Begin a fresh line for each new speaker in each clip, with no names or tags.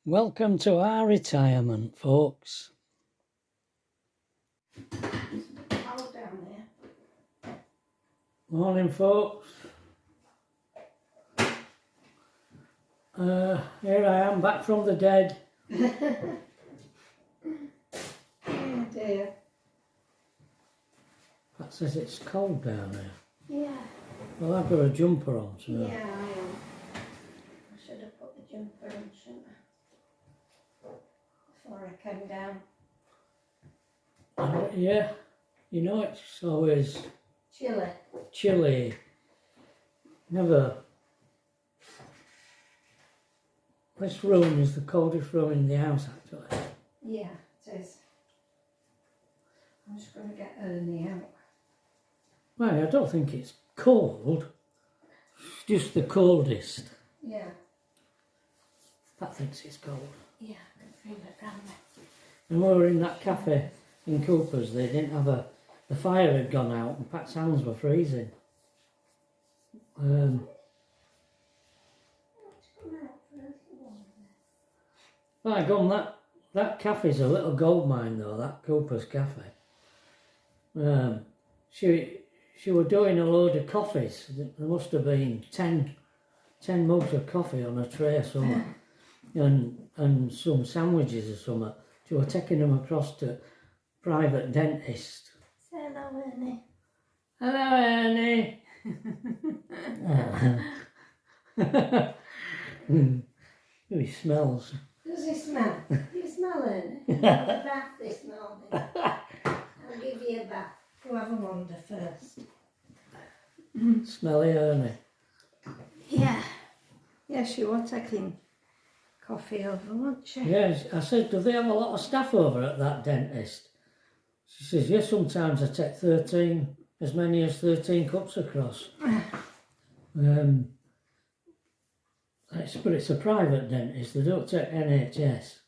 Welcome to our retirement, folks.
Cold down there.
Morning, folks. Here I am, back from the dead.
Oh dear.
That says it's cold down there.
Yeah.
Well, I've got a jumper on, so...
Yeah, I am. I should have put the jumper on, shouldn't I? Before I came down.
Yeah, you know it's always
Chilly.
chilly. Never... This room is the coldest room in the house, actually.
Yeah, it is. I'm just going to get Ernie out.
Well, I don't think it's cold. It's just the coldest.
Yeah.
Pat thinks it's cold.
Yeah, I can feel it down there.
And we were in that cafe in Cooper's, they didn't have the fire had gone out and Pat's hands were freezing. By gone, that cafe's a little gold mine though, that Cooper's cafe. She were doing a load of coffees. There must have been 10 mugs of coffee on a tray or something. and some sandwiches or something. She were taking them across to private dentist.
Say hello, Ernie.
Hello, Ernie. He smells.
Does he smell? Do you smell, Ernie? You had a bath this morning. I'll give you a bath. Go have a wander first.
Smelly Ernie.
Yeah. Yeah, she was taking coffee over, wasn't she?
Yes, I said, do they have a lot of staff over at that dentist? She says, yes, sometimes I take as many as 13 cups across. But it's a private dentist, they don't take NHS.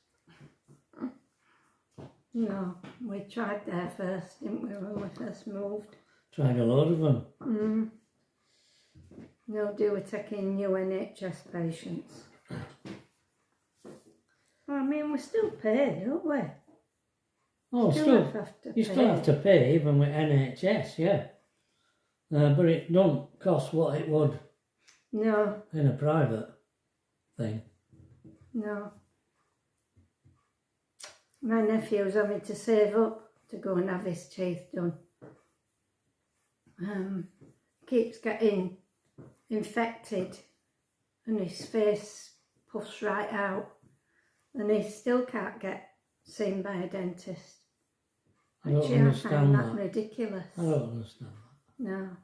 No, we tried there first, didn't we, when we first moved?
Tried a load of them.
No, do we taking new NHS patients? Well, I mean, we still pay, don't we?
Oh,
Still
still have to pay even with NHS, yeah. But it don't cost what it would
No,
in a private thing.
no. My nephew's having to save up to go and have his teeth done. Keeps getting infected and his face puffs right out and he still can't get seen by a dentist.
I don't
Actually,
understand
I find that
that.
ridiculous.
I don't understand that.
No.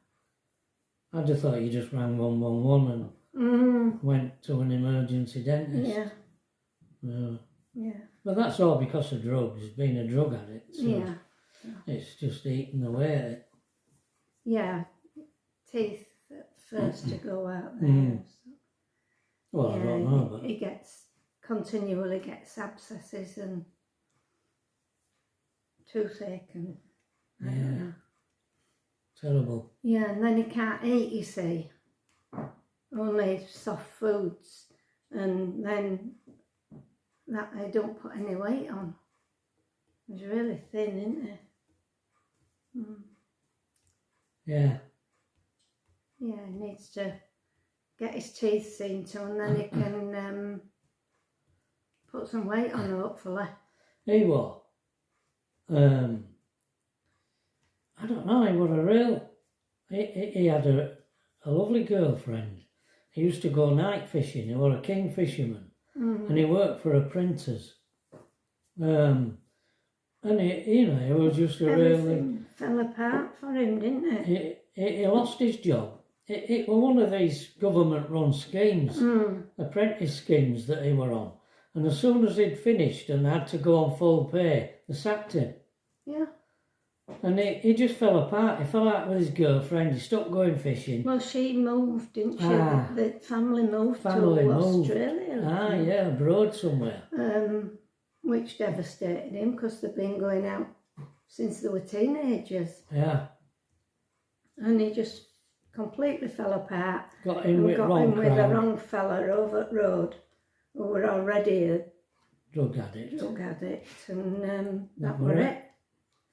I just thought you just rang 111 and went to an emergency dentist.
Yeah.
No.
Yeah.
But that's all because of drugs, being a drug addict. So
Yeah.
it's just eating away at it.
Yeah. Teeth at first to go out there. So.
Well,
Yeah,
I don't know, but...
He continually gets abscesses and toothache and I don't know.
Terrible.
Yeah, and then he can't eat, you see. Only soft foods. And then that they don't put any weight on. He's really thin, isn't he?
Yeah.
Yeah, he needs to get his teeth seen to and then he can put some weight on, hopefully.
He what? I don't know, he was a real... He had a lovely girlfriend. He used to go night fishing, he was a king fisherman. And he worked for a printer's. And he was just a
Everything fell apart for him, didn't it?
He lost his job. It was one of these government-run schemes, apprentice schemes that he were on. And as soon as he'd finished and had to go on full pay, they sacked him.
Yeah.
And he just fell apart. He fell out with his girlfriend. He stopped going fishing.
Well, she moved, didn't she? The family moved to Australia.
Yeah, abroad somewhere.
Which devastated him because they've been going out since they were teenagers.
Yeah.
And he just completely fell apart.
Got in with
the wrong fella over the road who were already
drug addict.
Drug addict, and
That
that were
were
it.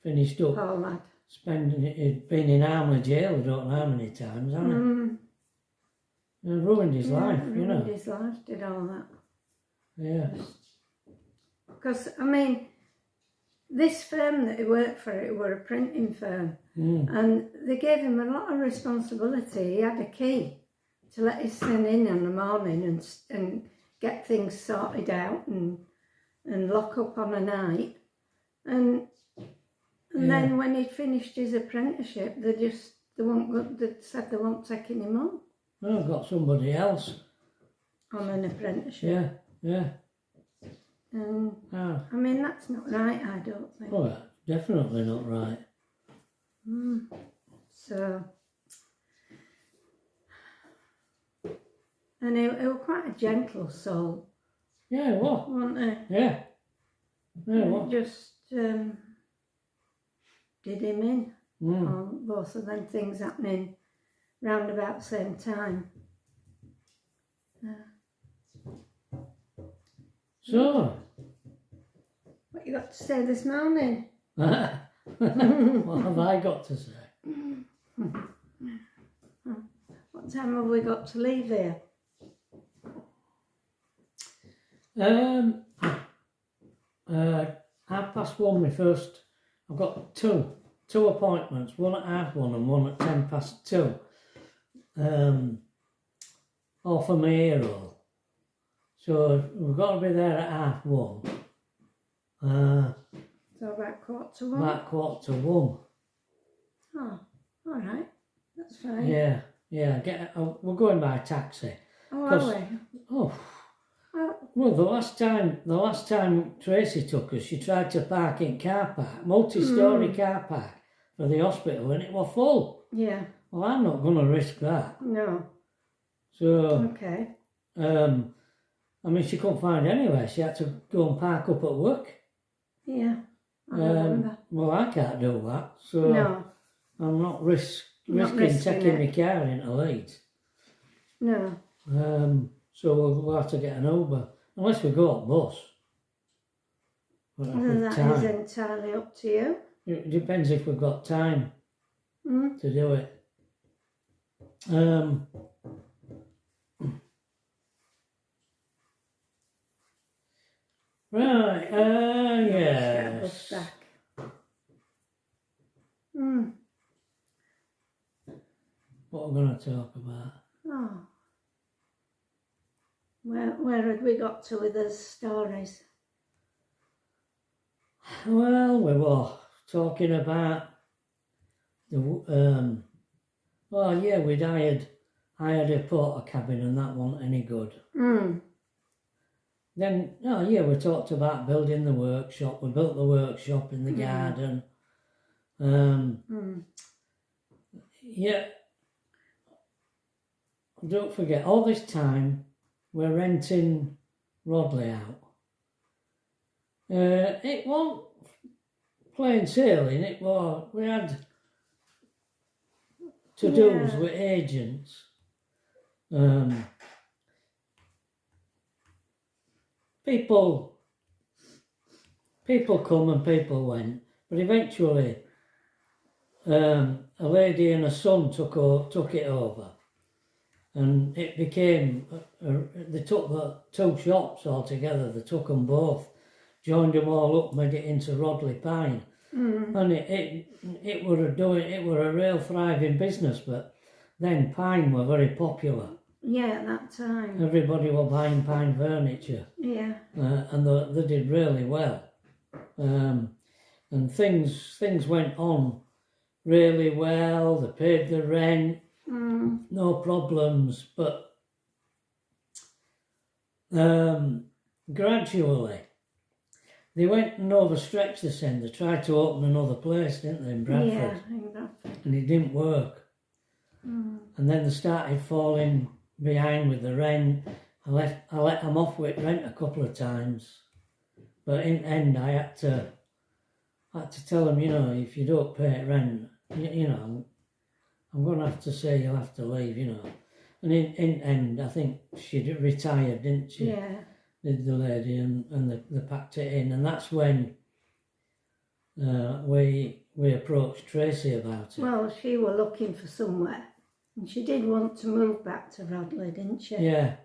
Finished up.
Poor lad.
Spending it, he'd been in Armley jail, I don't know how many times, hasn't he? And ruined his life, you know.
Ruined his life, did all that.
Yeah.
Because, I mean, this firm that he worked for, it were a printing firm, and they gave him a lot of responsibility. He had a key to let his son in the morning and get things sorted out and lock up on a night. And then when he'd finished his apprenticeship, they said they weren't taking him on.
Well, I've got somebody else.
On an apprenticeship.
Yeah.
I mean, that's not right, I don't think.
Well, definitely not right.
So, and he was quite a gentle soul.
Yeah, what?
Wasn't he?
Yeah. Yeah, what?
Just did him in on both of them things happening round about the same time.
So,
What you got to say this morning?
what have I got to say?
What time have we got to leave here?
1:30 my first. I've got two appointments, one at 1:30 and one at 2:10. All for my ear roll. So we've got to be there at 1:30.
So about 1:45?
About 1:45.
Oh, all right. That's fine.
Yeah. We're going by taxi.
Oh, are we?
Oh. Well, the last time Tracy took us, she tried to park in car park, multi-storey car park for the hospital, and it was full.
Yeah.
Well, I'm not going to risk that.
No.
So,
Okay.
I mean, she couldn't find anywhere. She had to go and park up at work.
Yeah. I remember.
Well, I can't do that, so
No.
I'm not risking
risking
taking
it.
my car into Leeds.
No.
So we'll have to get an Uber, unless we go on bus. But if
Well,
we've
that
time.
is entirely up to you.
It depends if we've got time to do it. Right,
Get a
yes.
bus back.
What we're going to talk about.
Oh. Where had we got to with those stories?
Well, we were talking about the, we'd hired a porter cabin and that wasn't any good. Then, we talked about building the workshop. We built the workshop in the garden. Yeah. Don't forget, all this time we're renting Rodley out. It wasn't plain sailing, it was, we had to-dos with agents. People come and people went, but eventually a lady and a son took it over, and it became they took the two shops all together. They took them both, joined them all up, made it into Rodley Pine, and it were a real thriving business. But then pine were very popular.
Yeah, at that time.
Everybody were buying pine furniture.
Yeah.
And they did really well. And things went on really well. They paid the rent, no problems. But gradually, they went and overstretched the end. They tried to open another place, didn't they, in Bradford?
Yeah, in Bradford.
And it didn't work. And then they started falling behind with the rent. I let them off with rent a couple of times, but in the end I had to tell them, if you don't pay rent, I'm going to have to say you'll have to leave, And in the end, I think she retired, didn't she?
Yeah.
did the lady, and they packed it in, and that's when we approached Tracy about it.
Well, she were looking for somewhere, and she did want to move back to Radley, didn't she?
Yeah.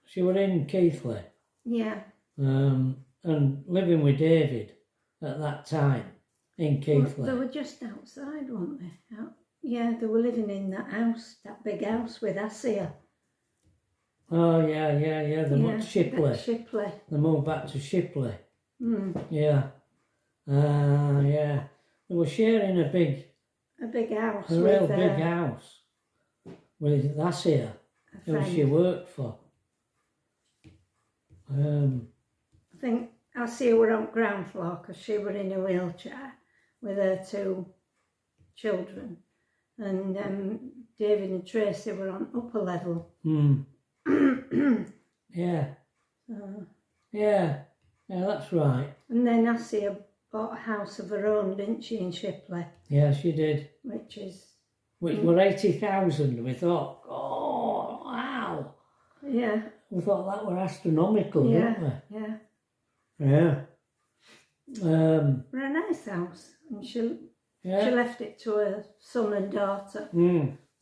She were in Keighley.
Yeah.
And living with David at that time in Keighley.
Well, they were just outside, weren't they? Yeah, they were living in that house, that big house with Asia.
Oh, yeah. They moved to Shipley.
Shipley.
They moved back to Shipley.
Mm.
Yeah. They were sharing a big
house.
A real big house with Asia, who she worked for.
I think Asia were on ground floor because she were in a wheelchair with her 2 children, and David and Tracy were on upper level.
Yeah. Yeah, that's right.
And then Asia bought a house of her own, didn't she, in Shipley?
Yeah, she did.
Which
were 80,000. We thought, oh, wow.
Yeah.
We thought that were astronomical, didn't we?
Yeah.
Yeah.
Were a nice house, and she left it to her son and daughter.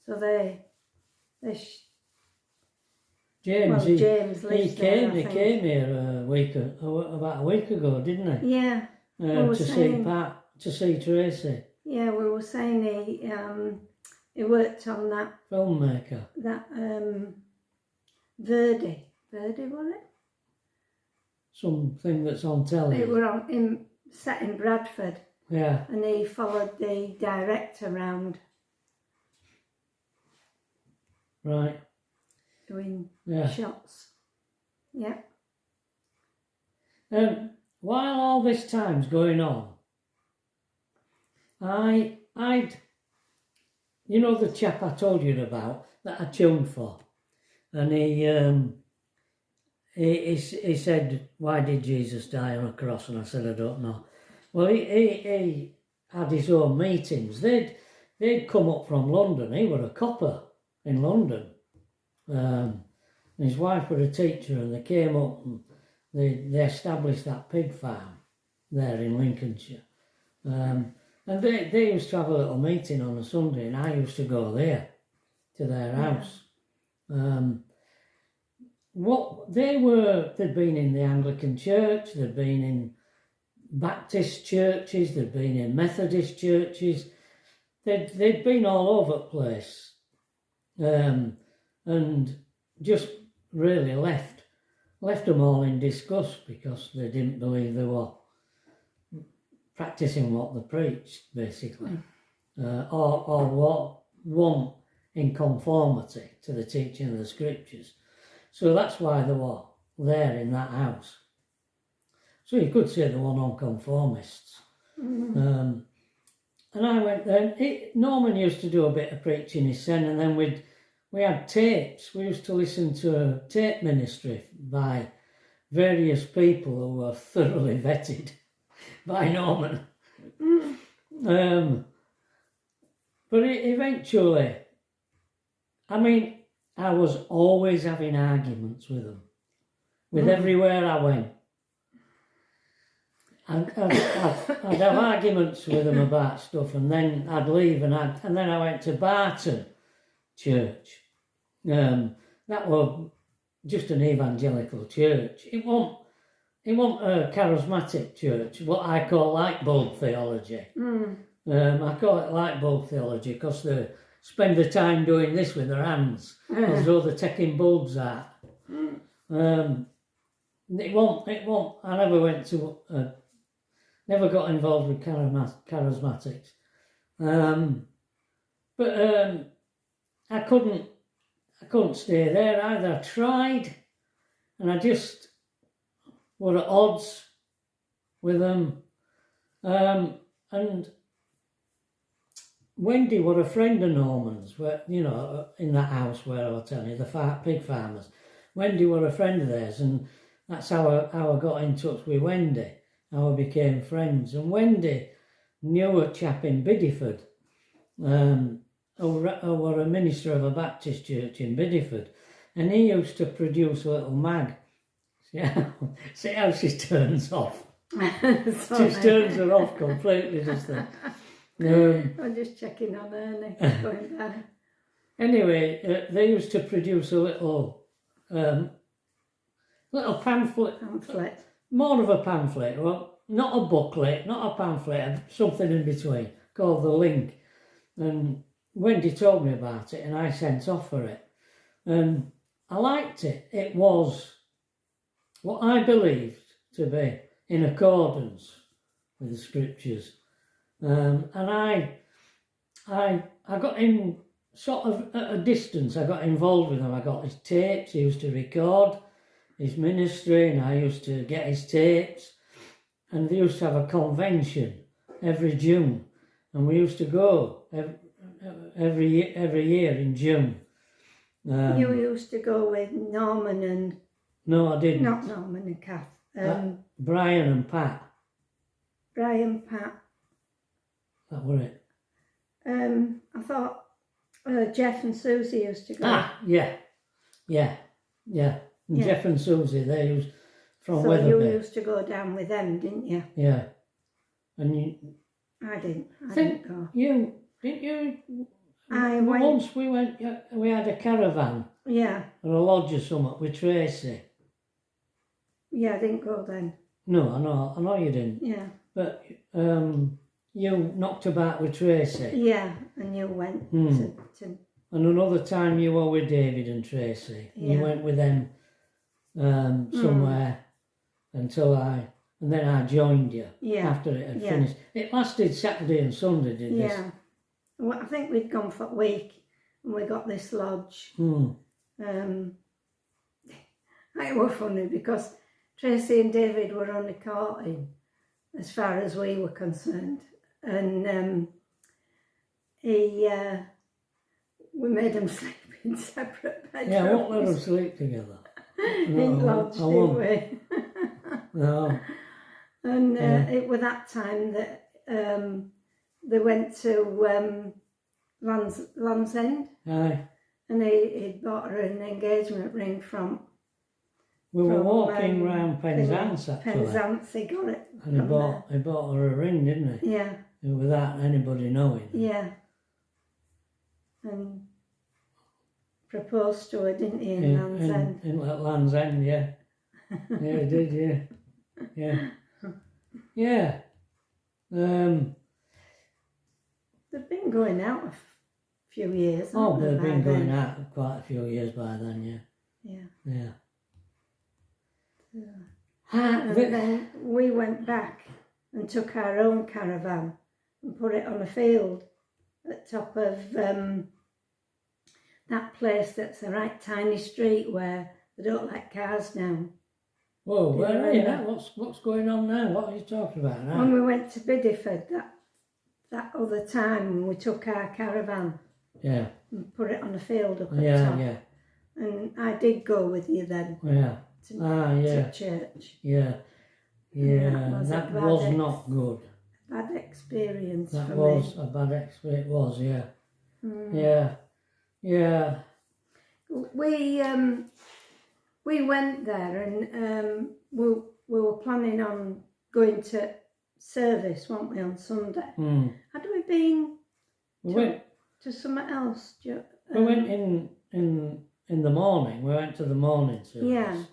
So they
James,
James lives
he came here about a week ago, didn't he?
Yeah.
To see Tracy.
Yeah, we were saying he worked on that
filmmaker.
That Verdi, was it?
Something that's on telly.
It were set in Bradford.
Yeah.
And he followed the director around.
Right.
Doing shots. Yeah.
While all this time's going on, I'd you know the chap I told you about that I tuned for, and he said, "Why did Jesus die on a cross?" And I said, "I don't know." Well, he had his own meetings. They'd come up from London. He was a copper in London. His wife was a teacher, and they came up and they established that pig farm there in Lincolnshire. And they used to have a little meeting on a Sunday, and I used to go there to their house. They'd been in the Anglican church, they'd been in Baptist churches, they'd been in Methodist churches, they'd been all over the place, and just really left them all in disgust because they didn't believe they were practicing what they preached, basically, or what one in conformity to the teaching of the scriptures. So that's why they were there in that house. So you could say they were nonconformists. And I went there. Norman used to do a bit of preaching his son, and then we had tapes. We used to listen to a tape ministry by various people who were thoroughly vetted by Norman. But eventually, I mean, I was always having arguments with them, with everywhere I went. I'd have arguments with them about stuff, and then I'd leave, and then I went to Barton Church. That was just an evangelical church. It wasn't a charismatic church, what I call light bulb theology. I call it light bulb theology because they spend the time doing this with their hands, as though they're taking bulbs out. It won't. I never went to, never got involved with charismatics. But I couldn't stay there either. I tried, and I just were at odds with them. And Wendy were a friend of Norman's, where, you know, in that house where I was telling you, the pig farmers. Wendy were a friend of theirs, and that's how I got in touch with Wendy, how we became friends. And Wendy knew a chap in Bideford, who were a minister of a Baptist church in Bideford, and he used to produce a little mag See how she turns off.
Sorry.
She turns her off completely, just then.
I'm just checking on Ernie, going down.
Anyway, they used to produce a little pamphlet. More of a pamphlet. Well, not a booklet, not a pamphlet, something in between, called The Link. And Wendy told me about it, and I sent off for it. And I liked it. It was what I believed to be in accordance with the scriptures. And I got in sort of at a distance. I got involved with him. I got his tapes. He used to record his ministry, and I used to get his tapes. And they used to have a convention every June, and we used to go every year in June.
You used to go with Norman and...
No, I didn't.
Not Norman and Kath.
Brian and Pat.
Brian, Pat.
That were it.
I thought Jeff and Susie used to go.
Yeah. And Jeff and Susie, they used from
so
Weatherby.
You used to go down with them, didn't you?
Yeah. And you...
I didn't. I
think
didn't go.
Didn't you?
I went...
Once we went, we had a caravan.
Yeah.
Or a lodge or something with Tracy.
Yeah, I didn't go then.
No, I know you didn't.
Yeah.
But you knocked about with Tracy.
Yeah, and you went to...
And another time you were with David and Tracy.
Yeah.
You went with them somewhere and then I joined you after it had finished. It lasted Saturday and Sunday, did this?
Yeah. Well, I think we'd gone for a week and we got this lodge. It was funny because Tracy and David were only courting as far as we were concerned. And we made them sleep in separate bedrooms.
Yeah, I won't let them sleep together.
In lodge, did we?
No.
And it was that time that they went to Land's End.
Aye.
And he'd bought her an engagement ring from...
We were walking round Penzance, actually.
Penzance, he got it.
And he bought her a ring, didn't he?
Yeah.
Without anybody knowing.
Yeah. And proposed to her, didn't he, in Land's End?
In Land's End, yeah. Yeah, he did, yeah. Yeah. Yeah.
They've been going out a few years,
Oh,
haven't they,
they've been
by
going
then?
out quite a few years by then, yeah.
Yeah.
Yeah.
And then we went back and took our own caravan and put it on a field at top of that place that's a right tiny street where they don't let cars down.
Whoa, where are you now? What's going on now? What are you talking about now?
When we went to Bideford that other time, we took our caravan and put it on a field up at the top.
Yeah.
And I did go with you then.
Yeah.
To church.
Yeah. Yeah. That was
bad
not good.
Bad experience
That
for
was
me.
a bad experience. It was, yeah.
Mm.
Yeah.
We went there and we were planning on going to service, weren't we, on Sunday? Had we been to somewhere else?
We went in the morning. We went to the morning service.
Yeah.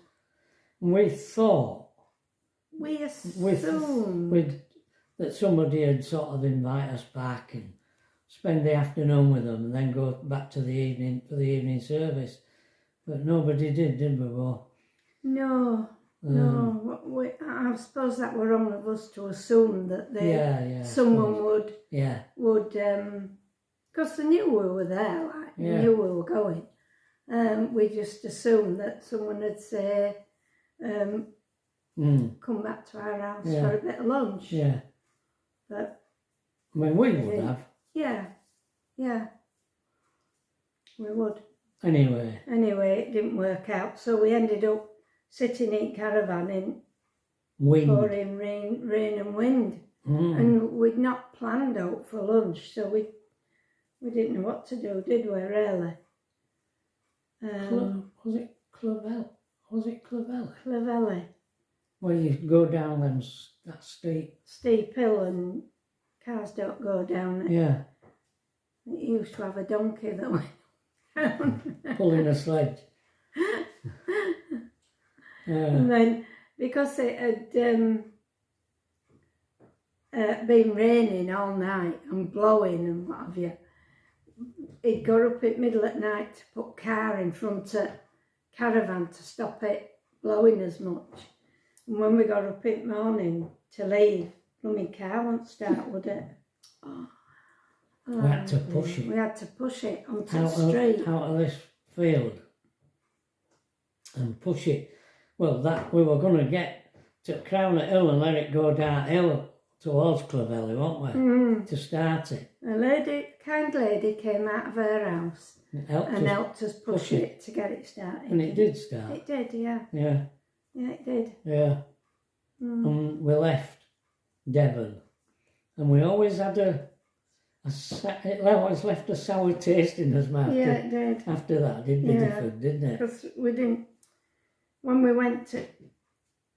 We thought...
We assumed...
that somebody had sort of invite us back and spend the afternoon with them and then go back to the evening for the evening service. But nobody did we, Bo?
No. I suppose that were wrong of us to assume that someone would, because they knew we were there, they knew we were going. We just assumed that someone would say, come back to our house for a bit of lunch.
Yeah.
But
I mean, we would have.
Yeah. We would.
Anyway,
it didn't work out, so we ended up sitting in caravan in pouring rain and wind. And we'd not planned out for lunch, so we didn't know what to do, did we, really?
Was it Club L? Was it Clovelly?
Clovelly.
Where you go down them, that steep.
Steep hill and cars don't go down it.
Yeah,
It used to have a donkey that went round.
pulling a sledge.
And then, because it had been raining all night and blowing and what have you, he'd go up in the middle at night to put car in front of caravan to stop it blowing as much. And when we got up in the morning to leave, blooming car won't start, would it? Oh,
we had to push it.
We had to push it onto the street.
Out of this field and push it. Well, that we were going to get to crown the hill and let it go downhill towards Clovelly, weren't we? To start it.
A kind lady came out of her house and helped us push it to get it started.
And it did start.
It did, yeah.
Yeah.
Yeah, it did.
Yeah. And we left Devon, and we always had it always left a sour taste in us mouth.
Yeah, it did.
After that, it did be different, didn't it?
Because we didn't. When we went to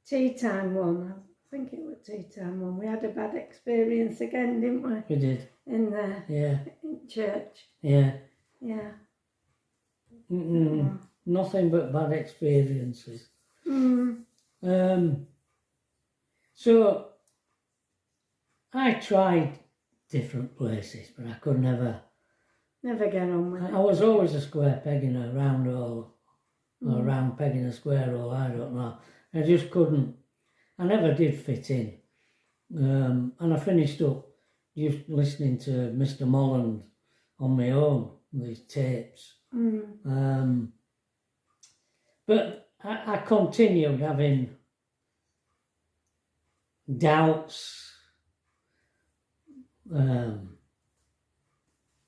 tea time one, I think it was tea time one, we had a bad experience again, didn't we?
We did.
In the in church.
Yeah.
Yeah.
Nothing but bad experiences. So I tried different places, but I could never
get on with it.
I was always a square peg in a round hole, or a round peg in a square hole, I don't know. I just couldn't, I never did fit in. And I finished up just listening to Mr. Molland on my own, these tapes. But I continued having doubts.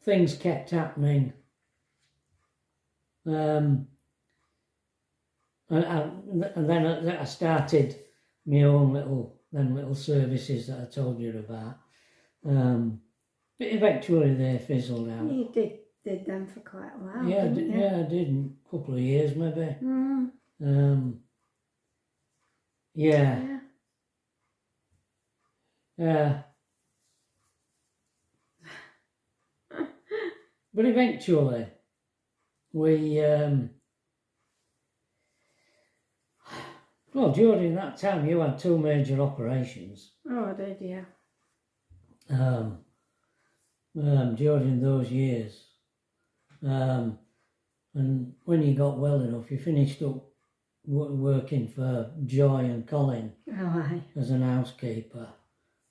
Things kept happening. And then I started my own little services that I told you about. But eventually they fizzled out.
You did them for quite a while.
Yeah,
didn't you?
I did, a couple of years maybe. Yeah. But eventually we well, during that time you had 2 major operations.
Oh, I did, yeah.
During those years. And when you got well enough, you finished up working for Joy and Colin as an housekeeper.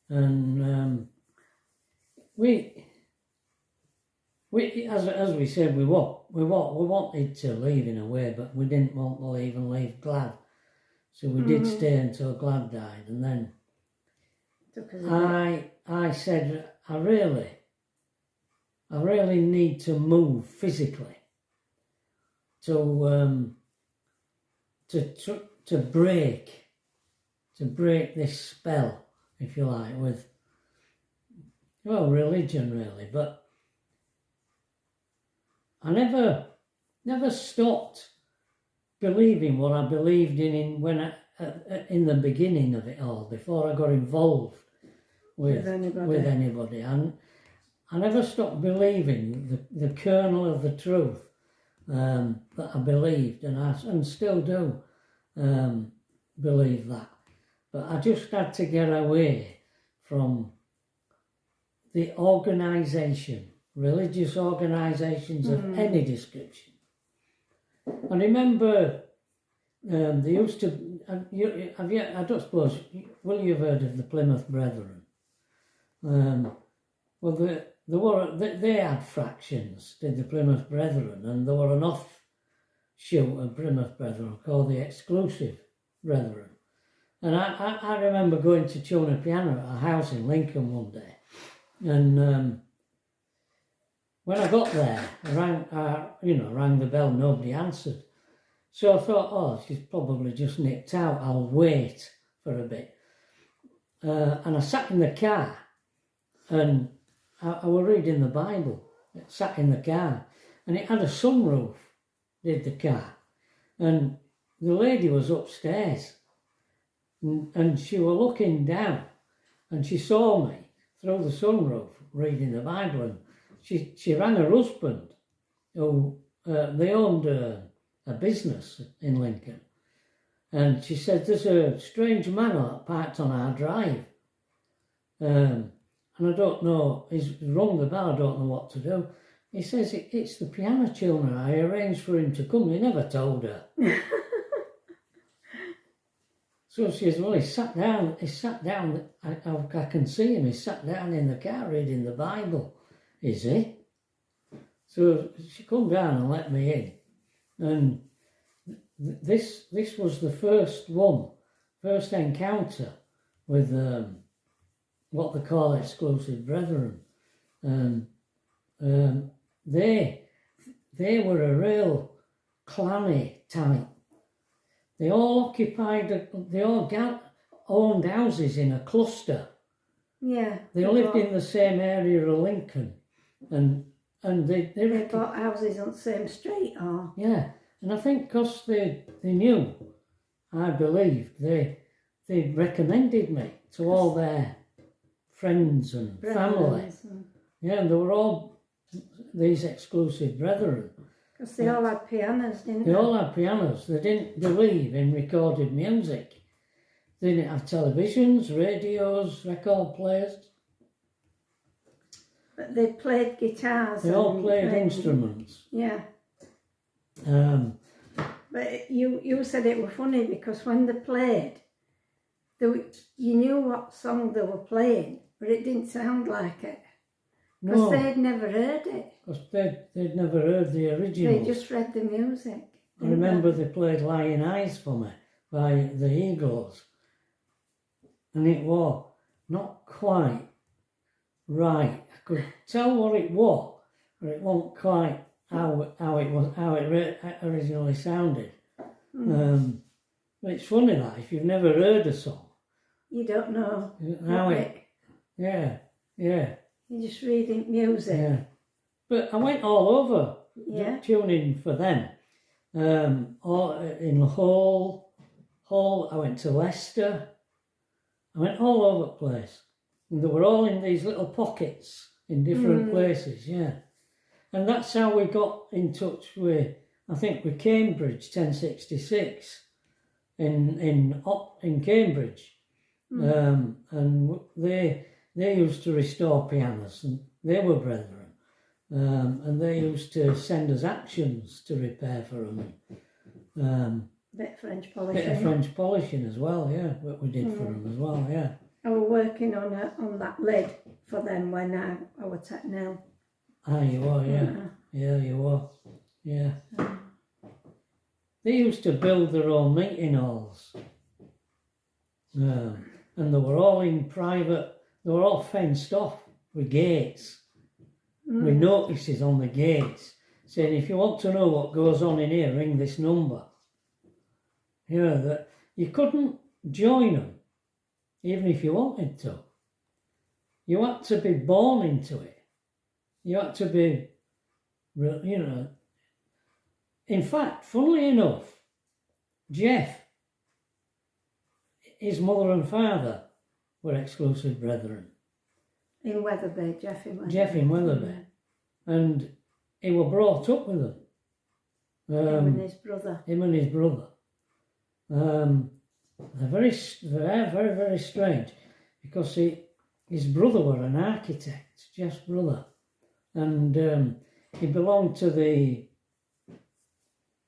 And we as we said, we wanted to leave in a way, but we didn't want to leave and leave Glad. So we did stay until Glad died, and then I said I really need to move physically to break this spell, if you like, with religion really. But I never stopped believing what I believed in in the beginning of it all, before I got involved with anybody. And I never stopped believing the kernel of the truth that I believed, and still do believe that. But I just had to get away from the organisation, religious organisations of any description. I remember they used to. I don't suppose. Will you have heard of the Plymouth Brethren? Well, they had fractions, did the Plymouth Brethren, and there were an offshoot of Plymouth Brethren called the Exclusive Brethren. And I remember going to tune a piano at a house in Lincoln one day, and when I got there, I rang the bell, nobody answered. So I thought, she's probably just nipped out, I'll wait for a bit. And I sat in the car, and I was reading the Bible. I sat in the car, and it had a sunroof, did the car. And the lady was upstairs, and she was looking down, and she saw me through the sunroof reading the Bible, and she rang her husband, who they owned a business in Lincoln, and she said, there's a strange man parked on our drive, and I don't know, he's rung the bell, I don't know what to do. He says, it's the piano tuner, I arranged for him to come, he never told her. So she says, well, he sat down, I can see him, he sat down in the car reading the Bible, is he? So she come down and let me in, and this was the first encounter with what they call exclusive brethren, and they were a real clanny type. They all owned houses in a cluster.
Yeah.
They lived in the same area of Lincoln, and they
bought houses on the same street, or?
Yeah, and I think because they knew, I believe, they recommended me to all their friends and family. Yeah, and they were all these exclusive brethren.
Because they all had pianos, didn't they?
They all had pianos. They didn't believe in recorded music. They didn't have televisions, radios, record players.
But they played guitars.
They all played instruments.
Yeah.
But
you said it was funny because when they played, you knew what song they were playing, but it didn't sound like it. Because they'd never heard it.
Because they'd never heard the original.
They just read the music.
I remember they played Lying Eyes for me by the Eagles. And it was not quite right. I could tell what it was, but it wasn't quite how it originally sounded. But it's funny that if you've never heard a song,
you don't know
how it. Yeah.
You're just reading music.
Yeah. But I went all over tuning for them. In Hull, I went to Leicester. I went all over the place. And they were all in these little pockets in different places, yeah. And that's how we got in touch with Cambridge 1066 in Cambridge. And they used to restore pianos, and they were brethren. And they used to send us actions to repair for them.
Bit of French polishing.
Bit of French polishing as well, yeah, what we did for them as well, yeah.
I was working on that lid for them when I was at now.
Ah, you were, yeah. Yeah, you were. Yeah. They used to build their own meeting halls. And they were all in private, they were all fenced off with gates, with notices on the gates saying, if you want to know what goes on in here, ring this number. Yeah, that you couldn't join them, even if you wanted to. You had to be born into it. You had to be, you know. In fact, funnily enough, Jeff, his mother and father were exclusive brethren.
In Wetherby, Jeff in Wetherby.
Jeff in Wetherby. And he was brought up with them.
Him and his brother.
Him and his brother. They're very, very, very strange, because his brother was an architect, Jeff's brother, and he belonged to the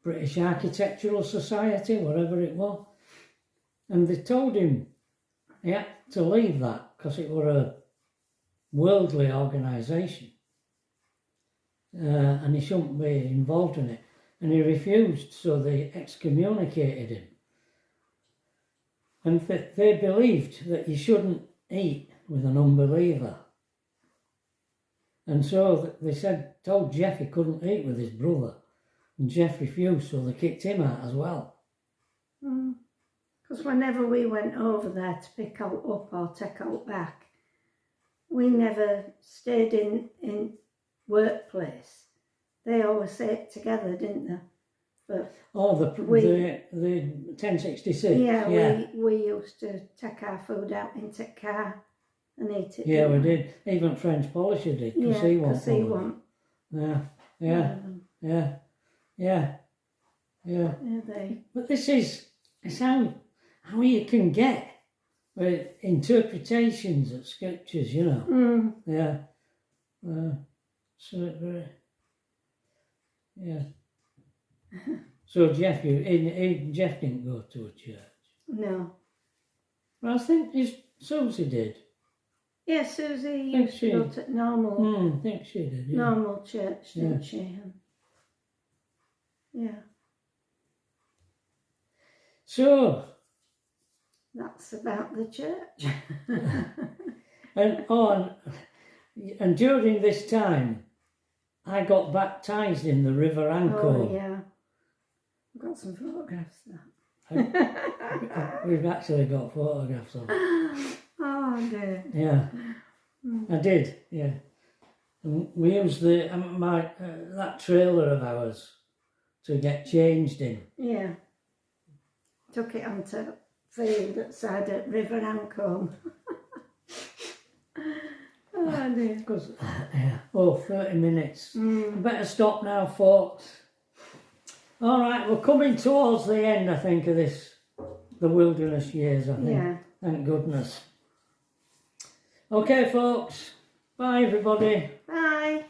British Architectural Society, whatever it was, and they told him he had to leave that because it was a worldly organisation, and he shouldn't be involved in it, and he refused, so they excommunicated him. And they believed that you shouldn't eat with an unbeliever. And so they told Jeff he couldn't eat with his brother. And Jeff refused, so they kicked him out as well.
Because whenever we went over there to pick out up or take out back, we never stayed in workplace. They always ate together, didn't they? But
Oh, the 1066.
yeah, we used to take our food out into the car and eat it.
Yeah, we did. Even French Polisher did, because he won't follow it. Yeah.
Yeah,
But this is it's how you can get with interpretations of scriptures, you know. Yeah. So yeah. So Jeff, Jeff didn't go to a church.
No.
Well, I think Susie did.
Yeah, Susie used to go to normal.
I think she did. Yeah.
Normal church, didn't she? Yeah.
So
that's about the church.
and during this time, I got baptised in the River Ancole.
Oh yeah, I've got some photographs of
that. We've actually got photographs of it.
Oh dear.
Yeah, I did. Yeah, and we used that trailer of ours to get changed in.
Yeah. Took it onto field outside at River Ancole. Oh dear.
30 minutes. Better stop now, folks. All right, we're coming towards the end, I think, of the wilderness years, I think.
Yeah.
Thank goodness. Okay, folks. Bye, everybody.
Bye.